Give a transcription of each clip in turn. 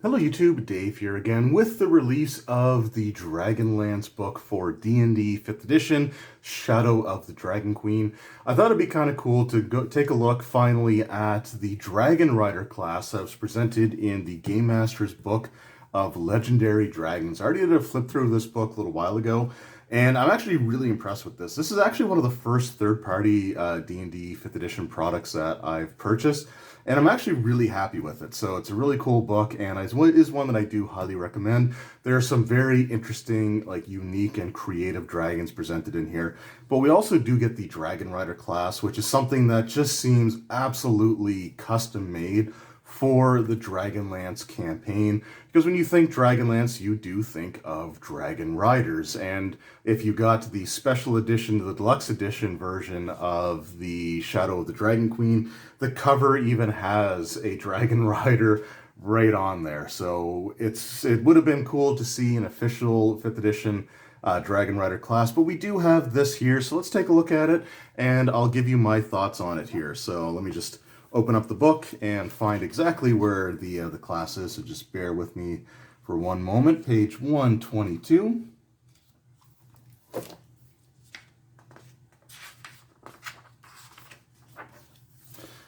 Hello YouTube, Dave here again with the release of the Dragonlance book for D&D 5th edition, Shadow of the Dragon Queen. I thought it'd be kind of cool to go take a look finally at the Dragon Rider class that was presented in the Game Master's book of Legendary Dragons. I already did a flip through of this book a little while ago, and I'm actually really impressed with this. This is actually one of the first third-party D&D 5th edition products that I've purchased. And I'm actually really happy with it. So it's a really cool book, and it is one that I do highly recommend. There are some very interesting, unique and creative dragons presented in here. But we also do get the Dragon Rider class, which is something that just seems absolutely custom made for the Dragonlance campaign, because when you think Dragonlance, you do think of Dragon Riders, and if you got the special edition, the deluxe edition version of the Shadow of the Dragon Queen, the cover even has a Dragon Rider right on there. So it would have been cool to see an official 5th edition Dragon Rider class, but we do have this here, so let's take a look at it, and I'll give you my thoughts on it here. So let me just open up the book and find exactly where the class is, so just bear with me for one moment. Page 122.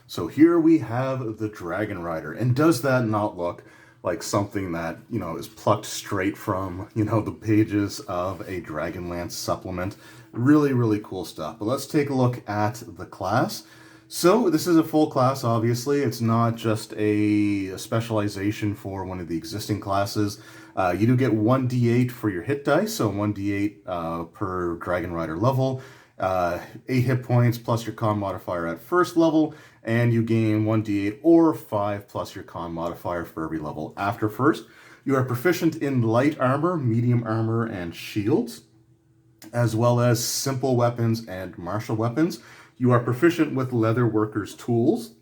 So here we have the Dragon Rider, and does that not look like something that, is plucked straight from, the pages of a Dragonlance supplement? Really, really cool stuff. But let's take a look at the class. So this is a full class, obviously. It's not just a specialization for one of the existing classes. You do get 1d8 for your hit dice, so 1d8 per Dragon Rider level. 8 hit points plus your con modifier at first level, and you gain 1d8 or 5 plus your con modifier for every level after first. You are proficient in light armor, medium armor, and shields, as well as simple weapons and martial weapons. You are proficient with leather workers' tools,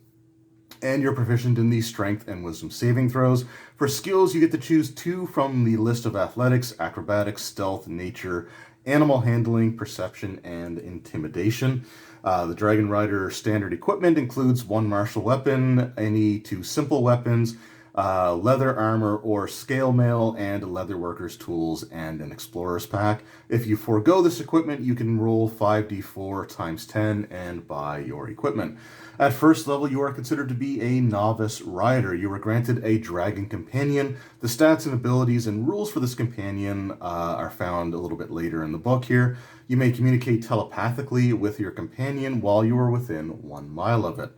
and you're proficient in the strength and wisdom saving throws. For skills, you get to choose 2 from the list of athletics, acrobatics, stealth, nature, animal handling, perception, and intimidation. The Dragon Rider standard equipment includes 1 martial weapon, any 2 simple weapons, leather armor or scale mail, and leather workers tools, and an explorer's pack. If you forego this equipment, you can roll 5d4 times 10 and buy your equipment. At first level, you are considered to be a novice rider. You are granted a dragon companion. The stats and abilities and rules for this companion are found a little bit later in the book here. You may communicate telepathically with your companion while you are within 1 mile of it.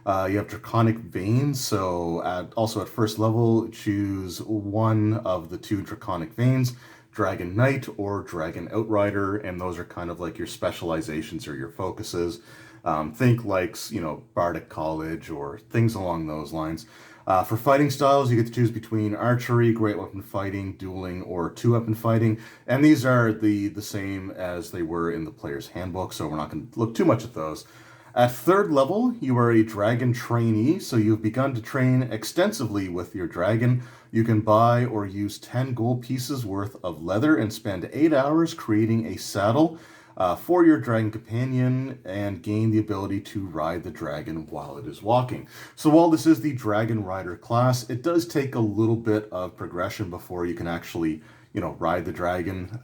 You have Draconic veins, so also at first level, choose 1 of the 2 Draconic veins, Dragon Knight or Dragon Outrider, and those are kind of like your specializations or your focuses. Think Bardic College or things along those lines. For fighting styles, you get to choose between archery, great weapon fighting, dueling, or 2-weapon fighting, and these are the same as they were in the player's handbook, so we're not going to look too much at those. At 3rd level, you are a dragon trainee, so you've begun to train extensively with your dragon. You can buy or use 10 gold pieces worth of leather and spend 8 hours creating a saddle for your dragon companion and gain the ability to ride the dragon while it is walking. So while this is the Dragon Rider class, it does take a little bit of progression before you can actually, ride the dragon,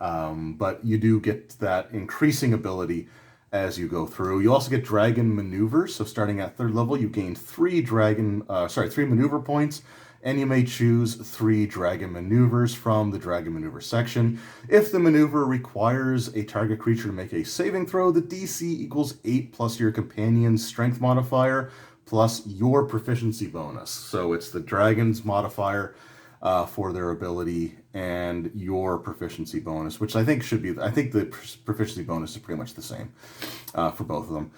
but you do get that increasing ability as you go through. You also get dragon maneuvers. So starting at 3rd level, you gain 3 maneuver points, and you may choose 3 dragon maneuvers from the dragon maneuver section. If the maneuver requires a target creature to make a saving throw, the DC equals 8 plus your companion's strength modifier plus your proficiency bonus. So it's the dragon's modifier for their ability and your proficiency bonus, which I think the proficiency bonus is pretty much the same for both of them.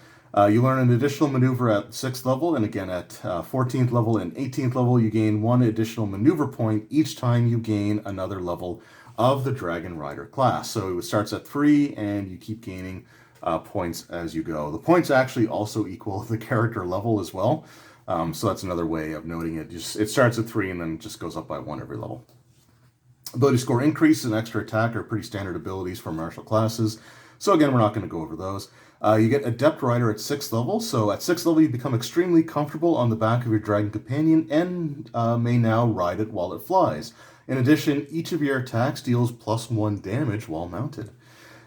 You learn an additional maneuver at 6th level, and again at 14th level and 18th level, you gain 1 additional maneuver point each time you gain another level of the Dragon Rider class. So it starts at 3, and you keep gaining points as you go. The points actually also equal the character level as well. So that's another way of noting it. It starts at 3 and then just goes up by 1 every level. Ability score increase and extra attack are pretty standard abilities for martial classes. So again, we're not going to go over those. You get Adept Rider at 6th level, so at 6th level you become extremely comfortable on the back of your dragon companion and may now ride it while it flies. In addition, each of your attacks deals +1 damage while mounted.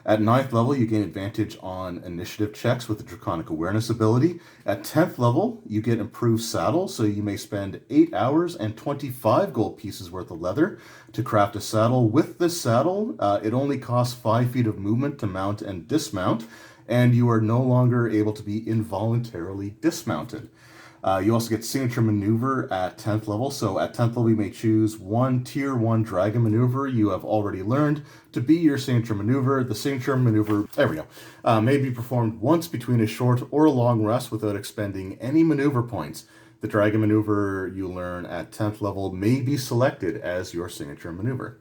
At 9th level, you gain advantage on initiative checks with the Draconic Awareness ability. At 10th level, you get improved saddle, so you may spend 8 hours and 25 gold pieces worth of leather to craft a saddle. With this saddle, it only costs 5 feet of movement to mount and dismount, and you are no longer able to be involuntarily dismounted. You also get Signature Maneuver at 10th level. So at 10th level, you may choose one Tier 1 Dragon Maneuver you have already learned to be your Signature Maneuver. The Signature Maneuver, there we go, may be performed once between a short or a long rest without expending any maneuver points. The Dragon Maneuver you learn at 10th level may be selected as your Signature Maneuver.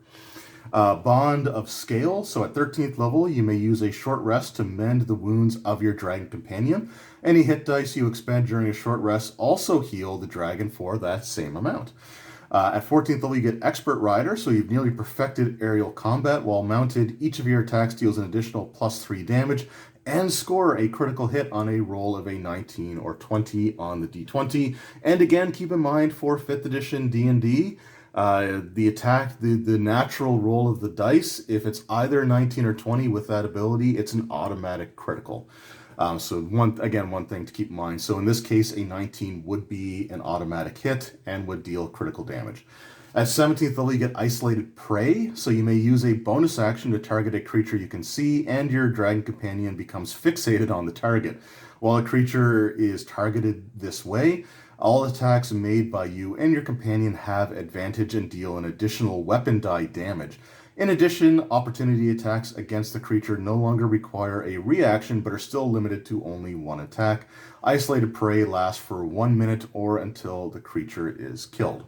Bond of Scale. So at 13th level, you may use a short rest to mend the wounds of your dragon companion. Any hit dice you expend during a short rest also heal the dragon for that same amount. At 14th level, you get Expert Rider, so you've nearly perfected aerial combat. While mounted, each of your attacks deals an additional +3 damage and score a critical hit on a roll of a 19 or 20 on the d20. And again, keep in mind for 5th edition D&D, the natural roll of the dice, if it's either 19 or 20 with that ability, it's an automatic critical. So one thing to keep in mind. So in this case, a 19 would be an automatic hit and would deal critical damage. At 17th level, you get Isolated Prey, so you may use a bonus action to target a creature you can see, and your dragon companion becomes fixated on the target. While a creature is targeted this way, all attacks made by you and your companion have advantage and deal an additional weapon die damage. In addition, opportunity attacks against the creature no longer require a reaction but are still limited to only one attack. Isolated Prey lasts for 1 minute or until the creature is killed.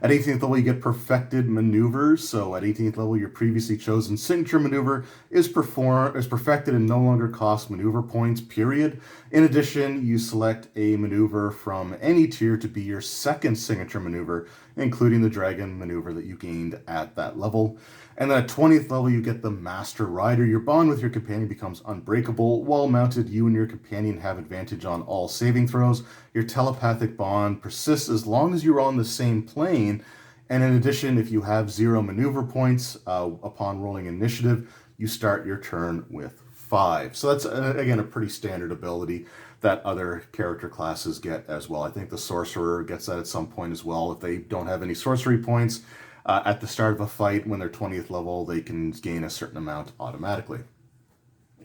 At 18th level, you get Perfected Maneuvers. So at 18th level, your previously chosen signature maneuver is perfected and no longer costs maneuver points, period. In addition, you select a maneuver from any tier to be your second signature maneuver, including the dragon maneuver that you gained at that level. And then at 20th level, you get the Master Rider. Your bond with your companion becomes unbreakable. While mounted, you and your companion have advantage on all saving throws. Your telepathic bond persists as long as you're on the same plane. And in addition, if you have 0 maneuver points upon rolling initiative, you start your turn with 5. So that's, again, a pretty standard ability that other character classes get as well. I think the Sorcerer gets that at some point as well. If they don't have any sorcery points, at the start of a fight, when they're 20th level, they can gain a certain amount automatically.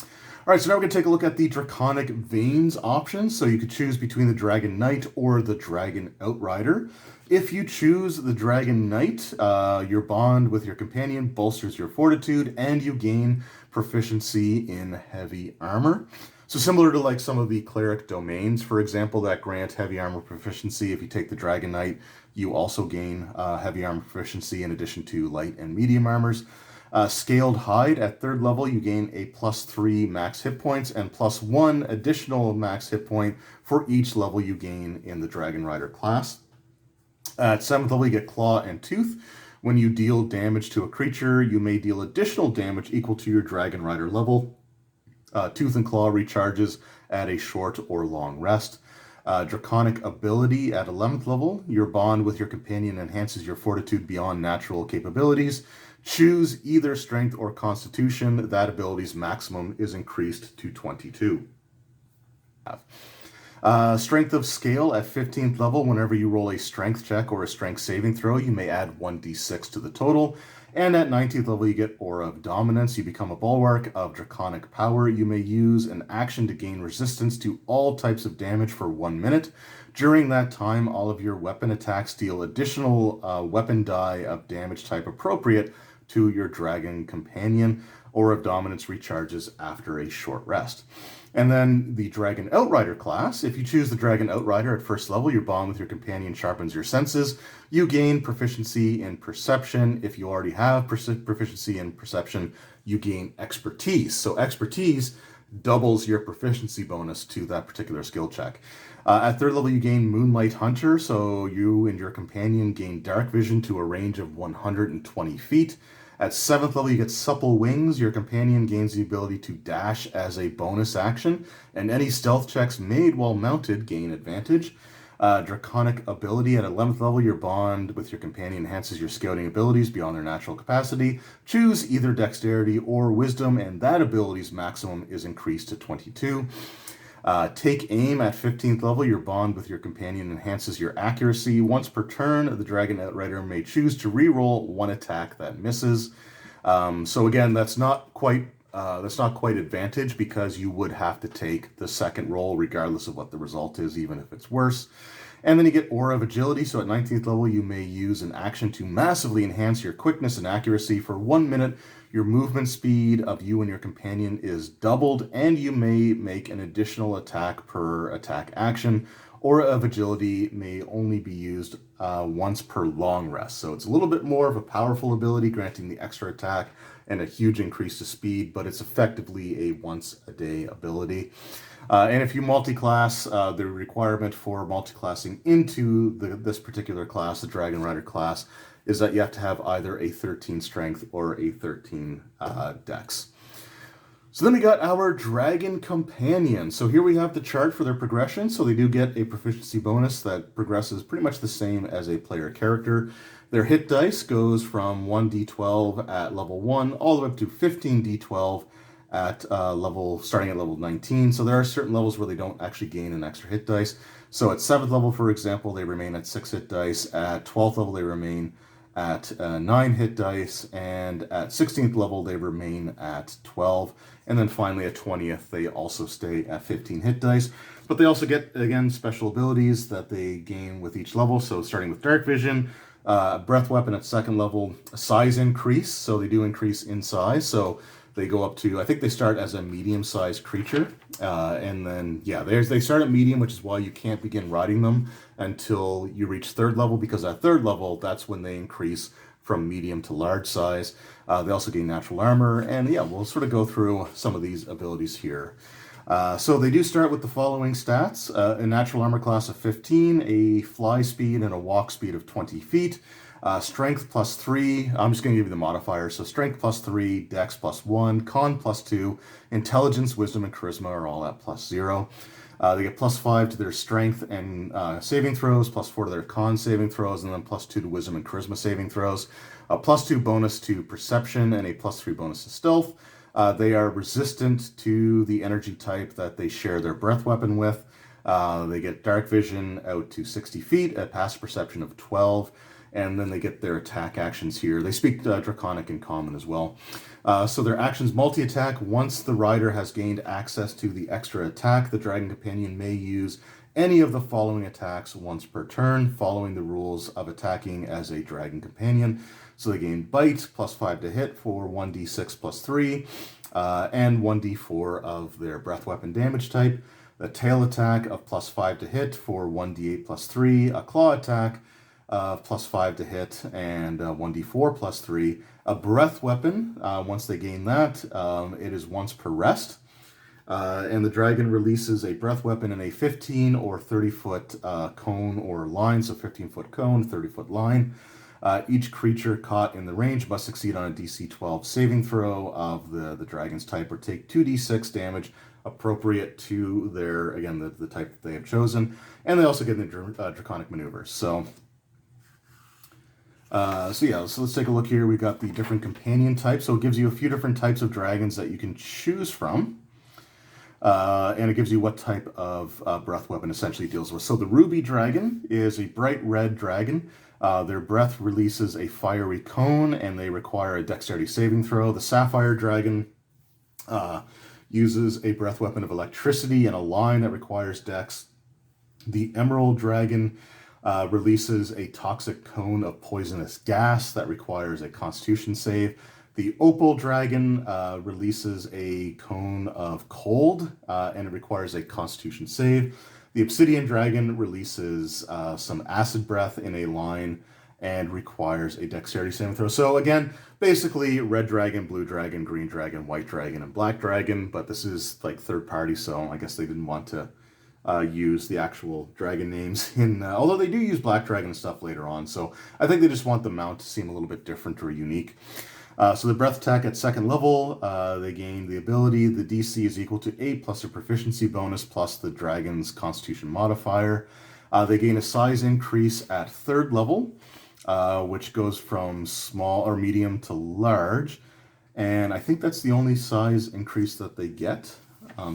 All right, so now we're going to take a look at the Draconic Veins options. So you could choose between the Dragon Knight or the Dragon Outrider. If you choose the Dragon Knight, your bond with your companion bolsters your fortitude and you gain proficiency in heavy armor. So similar to like some of the cleric domains, for example, that grant heavy armor proficiency. If you take the Dragon Knight, you also gain heavy armor proficiency in addition to light and medium armors. Scaled Hide at 3rd level, you gain a +3 max hit points and +1 additional max hit point for each level you gain in the Dragon Rider class. At 7th level, you get Claw and Tooth. When you deal damage to a creature, you may deal additional damage equal to your Dragon Rider level. Tooth and Claw recharges at a short or long rest. Draconic Ability at 11th level. Your bond with your companion enhances your fortitude beyond natural capabilities. Choose either Strength or Constitution. That ability's maximum is increased to 22. Strength of Scale at 15th level. Whenever you roll a strength check or a strength saving throw, you may add 1d6 to the total. And at 19th level, you get Aura of Dominance. You become a bulwark of draconic power. You may use an action to gain resistance to all types of damage for 1 minute. During that time, all of your weapon attacks deal additional weapon die of damage type appropriate to your dragon companion. Aura of Dominance recharges after a short rest. And then the Dragon Outrider class. If you choose the Dragon Outrider at 1st level, your bond with your companion sharpens your senses. You gain proficiency in perception. If you already have proficiency in perception, you gain expertise. So expertise doubles your proficiency bonus to that particular skill check. At 3rd level, you gain Moonlight Hunter. So you and your companion gain dark vision to a range of 120 feet. At 7th level, you get Supple Wings. Your companion gains the ability to dash as a bonus action, and any stealth checks made while mounted gain advantage. Draconic ability. At 11th level, your bond with your companion enhances your scouting abilities beyond their natural capacity. Choose either dexterity or wisdom, and that ability's maximum is increased to 22. Take aim. At 15th level, your bond with your companion enhances your accuracy. Once per turn, the Dragon Outrider may choose to reroll one attack that misses. So again, that's not quite advantage, because you would have to take the second roll regardless of what the result is, even if it's worse. And then you get Aura of Agility. So at 19th level, you may use an action to massively enhance your quickness and accuracy. For 1 minute, your movement speed of you and your companion is doubled, and you may make an additional attack per attack action. Aura of Agility may only be used once per long rest. So it's a little bit more of a powerful ability, granting the extra attack and a huge increase to speed, but it's effectively a once-a-day ability. And if you multi-class, the requirement for multi-classing into this particular class, the Dragon Rider class, is that you have to have either a 13 strength or a 13 dex. So then we got our Dragon Companion. So here we have the chart for their progression. So they do get a proficiency bonus that progresses pretty much the same as a player character. Their hit dice goes from 1d12 at level 1 all the way up to 15d12 at starting at level 19. So there are certain levels where they don't actually gain an extra hit dice. So at 7th level, for example, they remain at 6 hit dice. At 12th level, they remain at 9 hit dice, and at 16th level, they remain at 12. And then finally, at 20th, they also stay at 15 hit dice. But they also get, again, special abilities that they gain with each level. So starting with Dark Vision, Breath Weapon at 2nd level, size increase. So they do increase in size. So they go up to, I think they start as a medium-sized creature. And then, yeah, they start at medium, which is why you can't begin riding them until you reach 3rd level, because at 3rd level, that's when they increase from medium to large size. They also gain natural armor, and yeah, we'll sort of go through some of these abilities here. So they do start with the following stats: a natural armor class of 15, a fly speed and a walk speed of 20 feet, strength plus 3. I'm just going to give you the modifiers. So strength plus 3, dex plus 1, con plus 2, intelligence, wisdom, and charisma are all at plus 0. They get plus 5 to their strength and saving throws, plus 4 to their con saving throws, and then plus 2 to wisdom and charisma saving throws. A plus 2 bonus to perception, and a plus 3 bonus to stealth. They are resistant to the energy type that they share their breath weapon with. They get dark vision out to 60 feet, a passive perception of 12, and then they get their attack actions here. They speak Draconic in common as well. So their actions multi-attack. Once the rider has gained access to the extra attack, the Dragon Companion may use any of the following attacks once per turn, following the rules of attacking as a Dragon Companion. So they gain Bite, plus 5 to hit for 1d6 plus 3, and 1d4 of their breath weapon damage type. The Tail attack of plus 5 to hit for 1d8 plus 3, a Claw attack plus 5 to hit, and 1d4 plus 3. A breath weapon, once they gain that, it is once per rest. And the dragon releases a breath weapon in a 15 or 30-foot cone or line, so 15-foot cone, 30-foot line. Each creature caught in the range must succeed on a DC 12 saving throw of the dragon's type, or take 2d6 damage appropriate to their, again, the type that they have chosen. And they also get the Draconic maneuvers. So let's take a look here. We've got the different companion types. So it gives you a few different types of dragons that you can choose from. And it gives you what type of breath weapon essentially deals with. So the Ruby Dragon is a bright red dragon. Their breath releases a fiery cone, and they require a dexterity saving throw. The Sapphire Dragon uses a breath weapon of electricity and a line that requires dex. The Emerald Dragon releases a toxic cone of poisonous gas that requires a constitution save. The Opal Dragon releases a cone of cold, and it requires a constitution save. The Obsidian Dragon releases some acid breath in a line and requires a dexterity saving throw. So again, basically red dragon, blue dragon, green dragon, white dragon, and black dragon, but this is like third party, so I guess they didn't want to use the actual dragon names in, although they do use black dragon and stuff later on, so I think they just want the mount to seem a little bit different or unique. So the breath attack at second level, they gain the ability, the DC is equal to 8 plus their proficiency bonus plus the dragon's constitution modifier. They gain a size increase at third level, which goes from small or medium to large. And I think that's the only size increase that they get.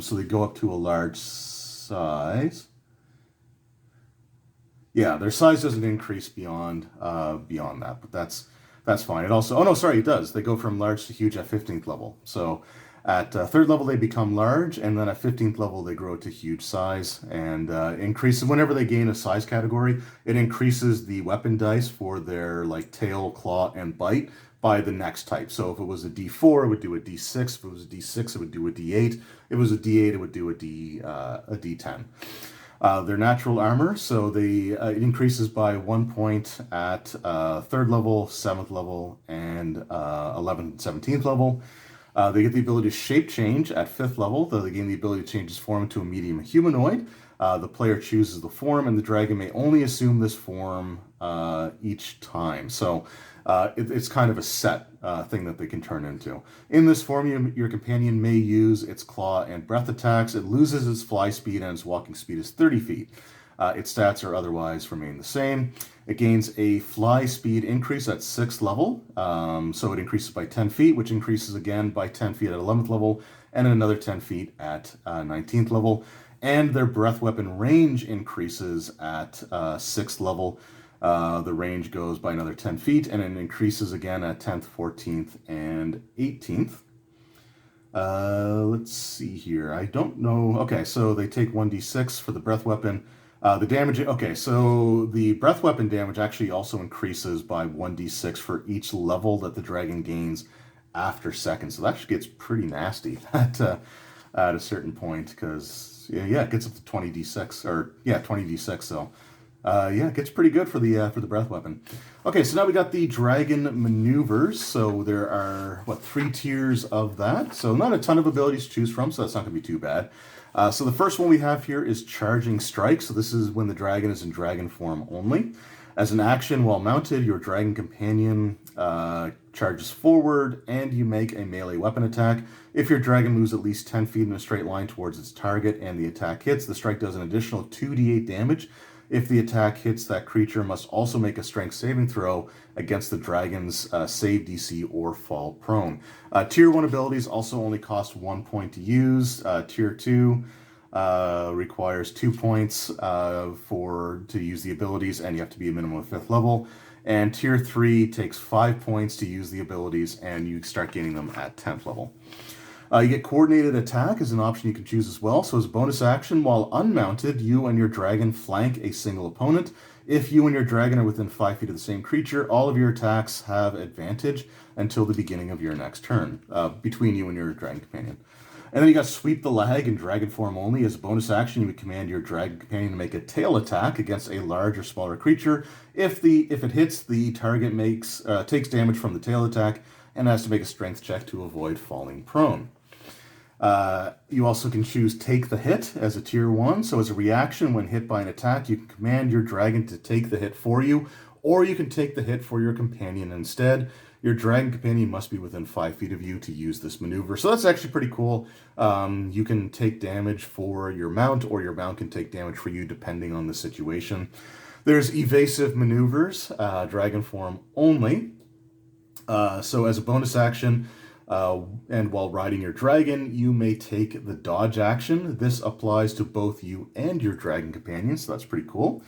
So they go up to a large size. Yeah, their size doesn't increase beyond that, but that's fine. It also, oh no, sorry, it does. They go from large to huge at 15th level. So at third level they become large, and then at 15th level they grow to huge size, and increases whenever they gain a size category. It increases the weapon dice for their like tail, claw, and bite by the next type. So if it was a D4, it would do a D6. If it was a D6, it would do a D8. If it was a D8, it would do a D10. Their natural armor, so it increases by 1 point at third level, 7th level, and 11th and 17th level. They get the ability to shape change at 5th level, though they gain the ability to change its form into a medium humanoid. The player chooses the form, and the dragon may only assume this form each time. So it's kind of a set thing that they can turn into. In this form, your companion may use its claw and breath attacks. It loses its fly speed, and its walking speed is 30 feet. Its stats are otherwise remain the same. It gains a fly speed increase at 6th level, so it increases by 10 feet, which increases again by 10 feet at 11th level, and another 10 feet at 19th level. And their breath weapon range increases at 6th level. The range goes by another 10 feet, and it increases again at 10th, 14th, and 18th. Let's see here. I don't know. Okay, so they take 1d6 for the breath weapon. The damage, okay, so the breath weapon damage actually also increases by 1d6 for each level that the dragon gains after second. So that gets pretty nasty at a certain point, because, yeah, it gets up to 20d6, or, yeah, 20d6, so... yeah, it gets pretty good for the breath weapon. Okay, so now we got the dragon maneuvers. So there are, 3 tiers of that. So not a ton of abilities to choose from, so that's not going to be too bad. So the first one we have here is Charging Strike. So this is when the dragon is in dragon form only. As an action while mounted, your dragon companion charges forward, and you make a melee weapon attack. If your dragon moves at least 10 feet in a straight line towards its target and the attack hits, the strike does an additional 2d8 damage. If the attack hits, that creature must also make a strength saving throw against the dragon's save DC or fall prone. Tier 1 abilities also only cost 1 point to use. Tier 2 requires 2 points to use the abilities, and you have to be a minimum of 5th level. And Tier 3 takes 5 points to use the abilities, and you start gaining them at 10th level. You get Coordinated Attack as an option you can choose as well. So as a bonus action, while unmounted, you and your dragon flank a single opponent. If you and your dragon are within 5 feet of the same creature, all of your attacks have advantage until the beginning of your next turn, between you and your dragon companion. And then you got Sweep the Leg in dragon form only. As a bonus action, you would command your dragon companion to make a tail attack against a large or smaller creature. If it hits, the target takes damage from the tail attack and has to make a strength check to avoid falling prone. You also can choose Take the Hit as a tier 1. So as a reaction, when hit by an attack, you can command your dragon to take the hit for you, or you can take the hit for your companion instead. Your dragon companion must be within 5 feet of you to use this maneuver. So that's actually pretty cool. You can take damage for your mount, or your mount can take damage for you depending on the situation. There's Evasive Maneuvers, dragon form only. So as a bonus action, and while riding your dragon, you may take the dodge action. This applies to both you and your dragon companion, so that's pretty cool.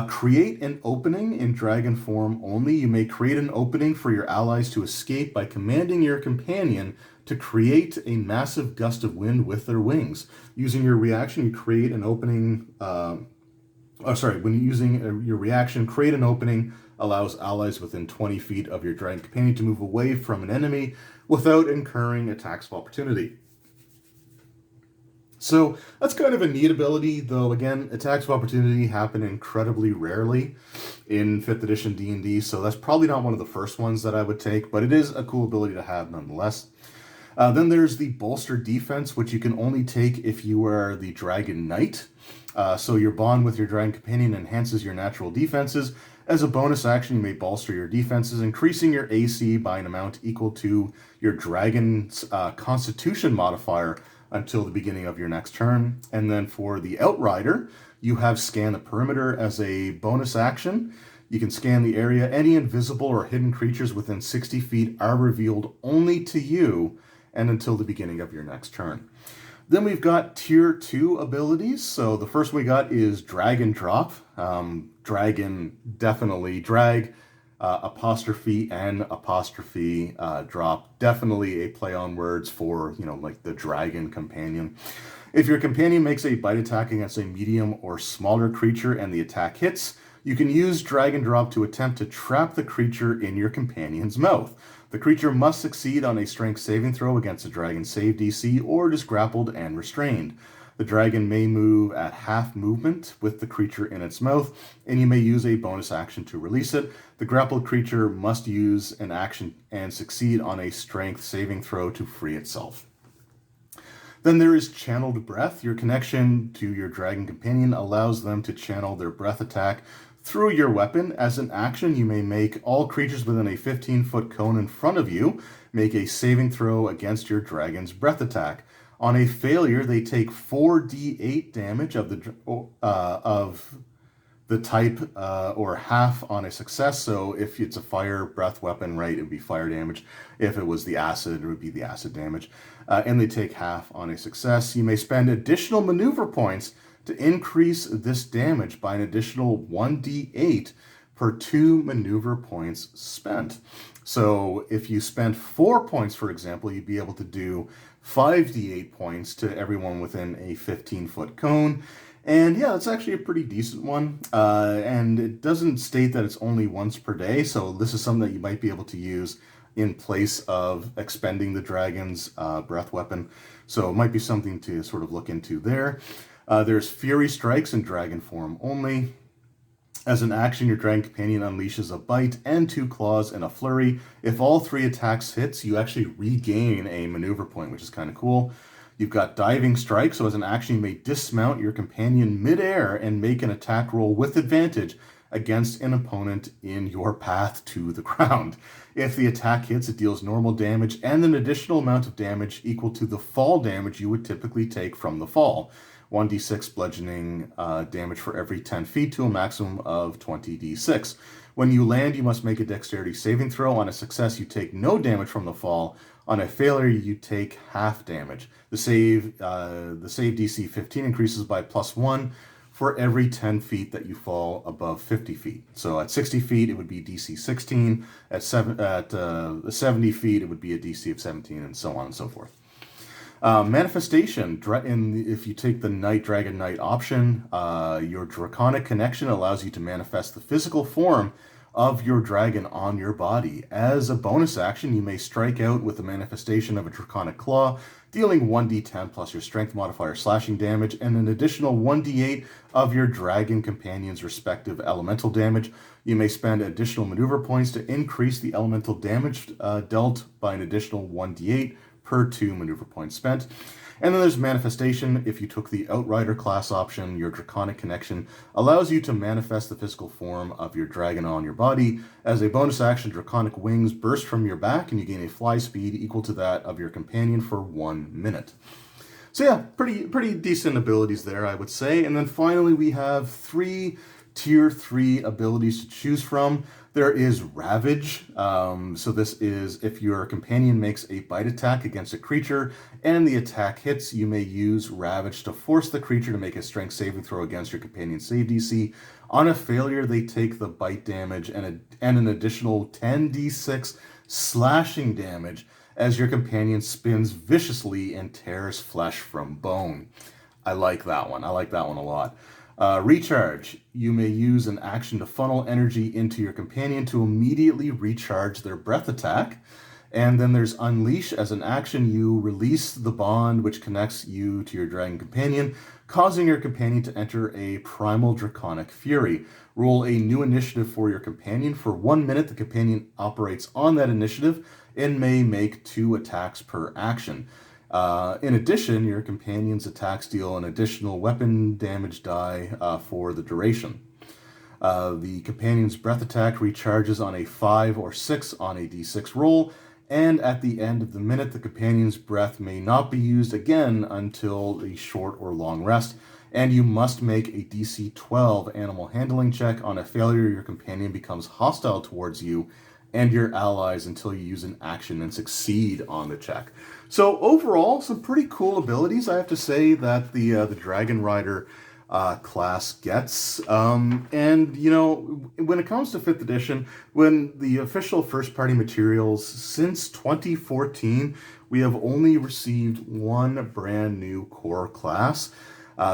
Create an opening in dragon form only. You may create an opening for your allies to escape by commanding your companion to create a massive gust of wind with their wings. Using your reaction, you create an opening. When using your reaction, create an opening allows allies within 20 feet of your dragon companion to move away from an enemy without incurring attacks of opportunity. So that's kind of a neat ability, though again, attacks of opportunity happen incredibly rarely in 5th edition D&D, so that's probably not one of the first ones that I would take, but it is a cool ability to have nonetheless. Then there's the Bolster Defense, which you can only take if you are the Dragon Knight. So your bond with your dragon companion enhances your natural defenses, As a bonus action, you may bolster your defenses, increasing your AC by an amount equal to your dragon's constitution modifier until the beginning of your next turn. And then for the Outrider, you have Scan the Perimeter as a bonus action. You can scan the area. Any invisible or hidden creatures within 60 feet are revealed only to you and until the beginning of your next turn. Then we've got tier 2 abilities. So the first one we got is Drag and Drop. Dragon, definitely. Drag, apostrophe, and apostrophe drop. Definitely a play on words for, like the dragon companion. If your companion makes a bite attack against a medium or smaller creature and the attack hits, you can use Drag and Drop to attempt to trap the creature in your companion's mouth. The creature must succeed on a strength saving throw against the dragon's save DC or it is grappled and restrained. The dragon may move at half movement with the creature in its mouth, and you may use a bonus action to release it. The grappled creature must use an action and succeed on a strength saving throw to free itself. Then there is Channeled Breath. Your connection to your dragon companion allows them to channel their breath attack through your weapon. As an action, you may make all creatures within a 15-foot cone in front of you make a saving throw against your dragon's breath attack. On a failure, they take 4d8 damage of the type or half on a success. So if it's a fire breath weapon, right, it would be fire damage. If it was the acid, it would be the acid damage. And they take half on a success. You may spend additional maneuver points to increase this damage by an additional 1d8 per 2 maneuver points spent. So if you spent 4 points, for example, you'd be able to do 5d8 points to everyone within a 15-foot cone. And yeah, it's actually a pretty decent one. And it doesn't state that it's only once per day. So this is something that you might be able to use in place of expending the dragon's breath weapon. So it might be something to sort of look into there. There's Fury Strikes in dragon form only. As an action, your dragon companion unleashes a bite and 2 claws and a flurry. If all 3 attacks hits, you actually regain a maneuver point, which is kind of cool. You've got Diving Strike, so as an action, you may dismount your companion midair and make an attack roll with advantage against an opponent in your path to the ground. If the attack hits, it deals normal damage and an additional amount of damage equal to the fall damage you would typically take from the fall. 1d6 bludgeoning damage for every 10 feet to a maximum of 20d6. When you land, you must make a dexterity saving throw. On a success, you take no damage from the fall. On a failure, you take half damage. The save DC 15 increases by +1 for every 10 feet that you fall above 50 feet. So at 60 feet, it would be DC 16. At 70 feet, it would be a DC of 17, and so on and so forth. Manifestation. If you take the Night Dragon Knight option, your Draconic connection allows you to manifest the physical form of your dragon on your body. As a bonus action, you may strike out with the manifestation of a Draconic Claw, dealing 1d10 plus your strength modifier slashing damage, and an additional 1d8 of your dragon companion's respective elemental damage. You may spend additional maneuver points to increase the elemental damage dealt by an additional 1d8 per 2 maneuver points spent. And then there's Manifestation. If you took the Outrider class option, your Draconic connection allows you to manifest the physical form of your dragon on your body. As a bonus action, Draconic wings burst from your back and you gain a fly speed equal to that of your companion for 1 minute. So yeah, pretty decent abilities there, I would say. And then finally we have 3 tier 3 abilities to choose from. There is Ravage. So this is if your companion makes a bite attack against a creature and the attack hits, you may use Ravage to force the creature to make a strength saving throw against your companion's save DC. On a failure, they take the bite damage and an additional 10d6 slashing damage as your companion spins viciously and tears flesh from bone. I like that one. I like that one a lot. Recharge. You may use an action to funnel energy into your companion to immediately recharge their breath attack. And then there's Unleash. As an action, you release the bond which connects you to your dragon companion, causing your companion to enter a primal draconic fury. Roll a new initiative for your companion. For 1 minute, the companion operates on that initiative and may make 2 attacks per action. In addition, your companion's attacks deal an additional weapon damage die for the duration. The companion's breath attack recharges on a 5 or 6 on a d6 roll, and at the end of the minute, the companion's breath may not be used again until a short or long rest, and you must make a DC 12 animal handling check. On a failure, your companion becomes hostile towards you and your allies until you use an action and succeed on the check. So overall, some pretty cool abilities, I have to say, that the Dragon Rider class gets. And, you know, when it comes to 5th edition, when the official first-party materials since 2014, we have only received one brand new core class.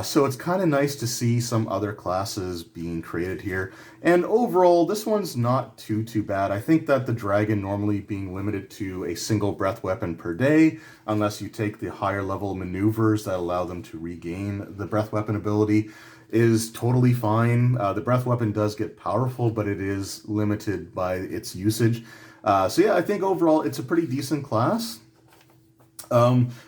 So it's kind of nice to see some other classes being created here. And overall, this one's not too bad. I think that the dragon normally being limited to a single breath weapon per day, unless you take the higher level maneuvers that allow them to regain the breath weapon ability, is totally fine. The breath weapon does get powerful, but it is limited by its usage. So yeah, I think overall it's a pretty decent class.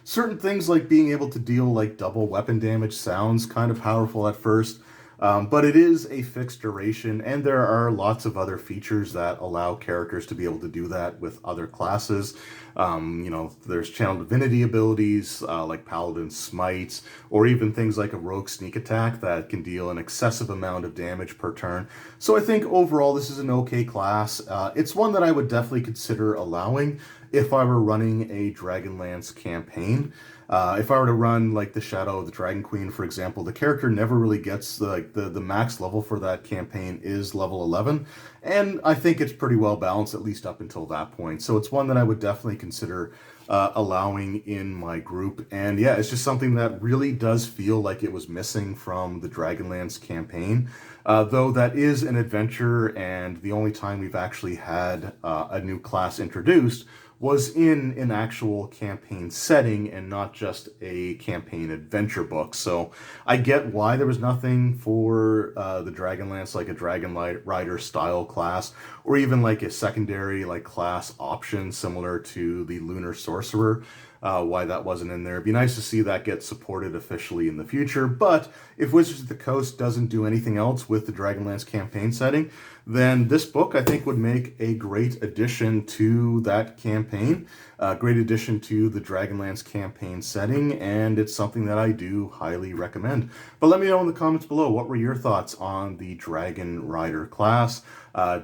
Certain things like being able to deal like double weapon damage sounds kind of powerful at first, but it is a fixed duration, and there are lots of other features that allow characters to be able to do that with other classes. You know, there's channel divinity abilities like Paladin Smites, or even things like a Rogue Sneak Attack that can deal an excessive amount of damage per turn. So I think overall this is an okay class. It's one that I would definitely consider allowing if I were running a Dragonlance campaign. If I were to run like the Shadow of the Dragon Queen, for example, the character never really gets the max level for that campaign is level 11, and I think it's pretty well balanced, at least up until that point. So it's one that I would definitely consider allowing in my group. And yeah, it's just something that really does feel like it was missing from the Dragonlance campaign. Though that is an adventure, and the only time we've actually had a new class introduced was in an actual campaign setting and not just a campaign adventure book. So I get why there was nothing for the Dragonlance, like a Dragon Rider style class, or even like a secondary like class option similar to the Lunar Sorcerer. Why that wasn't in there. It'd be nice to see that get supported officially in the future, but if Wizards of the Coast doesn't do anything else with the Dragonlance campaign setting, then this book I think would make a great addition to that campaign, a great addition to the Dragonlance campaign setting, and it's something that I do highly recommend. But let me know in the comments below, what were your thoughts on the Dragon Rider class?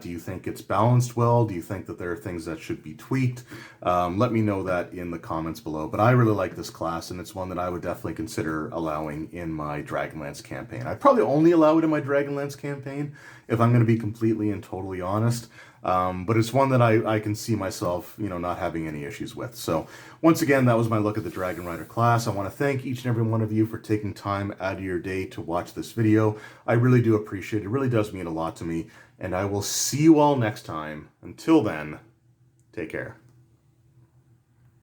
Do you think it's balanced well? Do you think that there are things that should be tweaked? Let me know that in the comments below. But I really like this class, and it's one that I would definitely consider allowing in my Dragonlance campaign. I'd probably only allow it in my Dragonlance campaign, if I'm going to be completely and totally honest. But it's one that I can see myself, you know, not having any issues with. So once again, that was my look at the Dragon Rider class. I want to thank each and every one of you for taking time out of your day to watch this video. I really do appreciate it. It really does mean a lot to me. And I will see you all next time. Until then, take care.